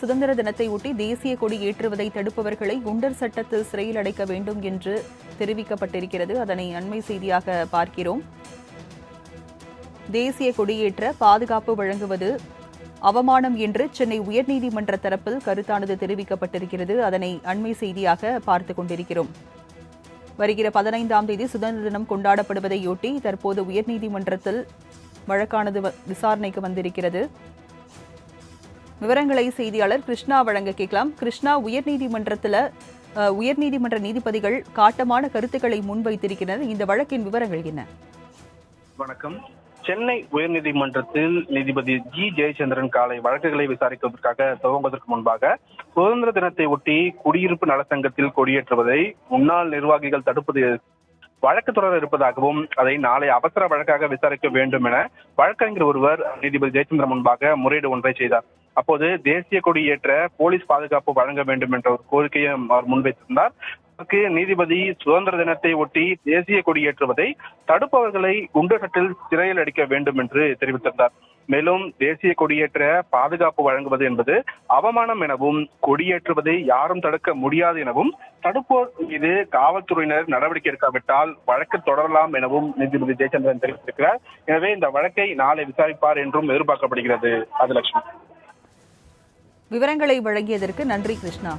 சுதந்திர தினத்தை ஒட்டி தேசிய கொடி ஏற்றுவதை தடுப்பவர்களை குண்டர் சட்டத்தில் சிறையில் அடைக்க வேண்டும் என்று தெரிவிக்கப்பட்டிருக்கிறது. அதனை அண்மை செய்தியாக பார்க்கிறோம். தேசிய கொடியேற்ற பாதுகாப்பு வழங்குவது அவமானம் என்று சென்னை உயர்நீதிமன்ற தரப்பில் கருத்தானது தெரிவிக்கப்பட்டிருக்கிறது. அதனை அண்மை செய்தியாக பார்த்துக் கொண்டிருக்கிறோம். வருகிற 15ஆம் தேதி சுதந்திர தினம் கொண்டாடப்படுவதையொட்டி தற்போது உயர்நீதிமன்றத்தில் வழக்கானது விசாரணைக்கு வந்திருக்கிறது. விவரங்களை செய்தியாளர் கிருஷ்ணா வழங்க கேட்கலாம். கிருஷ்ணா, உயர்நீதிமன்ற நீதிபதிகள் காட்டமான கருத்துக்களை முன்வைத்திருக்கிறது. இந்த வழக்கின் விவரங்கள் என்ன? வணக்கம். சென்னை உயர்நீதிமன்றத்தில் நீதிபதி ஜி ஜெயச்சந்திரன் காலை வழக்குகளை விசாரிப்பதற்காக துவங்குவதற்கு முன்பாக சுதந்திர தினத்தை ஒட்டி குடியிருப்பு நலச்சங்கத்தில் கொடியேற்றுவதை முன்னாள் நிர்வாகிகள் தடுப்பது வழக்கு தொடர இருப்பதாகவும் அதை நாளை அவசர வழக்காக விசாரிக்க வேண்டும் என வழக்கறிஞர் ஒருவர் நீதிபதி ஜெயச்சந்திரன் முன்பாக முறையீடு ஒன்றை செய்தார். அப்போது தேசிய கொடி ஏற்ற போலீஸ் பாதுகாப்பு வழங்க வேண்டும் என்ற ஒரு கோரிக்கையை அவர் முன்வைத்திருந்தார். நீதிபதி சுதந்திர தினத்தை ஒட்டி தேசிய கொடி ஏற்றுவதை தடுப்பவர்களை குண்டர் சட்டத்தில் சிறையில் அடைக்க வேண்டும் என்று தெரிவித்திருந்தார். மேலும் தேசிய கொடியேற்ற பாதுகாப்பு வழங்குவது என்பது அவமானம் எனவும் கொடியேற்றுவதை யாரும் தடுக்க முடியாது எனவும் தடுப்போர் மீது காவல்துறையினர் நடவடிக்கை எடுக்காவிட்டால் வழக்கு தொடரலாம் எனவும் நீதிபதி ஜெயச்சந்திரன் தெரிவித்திருக்கிறார். எனவே இந்த வழக்கை நாளை விசாரிப்பார் என்றும் எதிர்பார்க்கப்படுகிறது. ராஜலட்சுமி, விவரங்களை வழங்கியதற்கு நன்றி கிருஷ்ணா.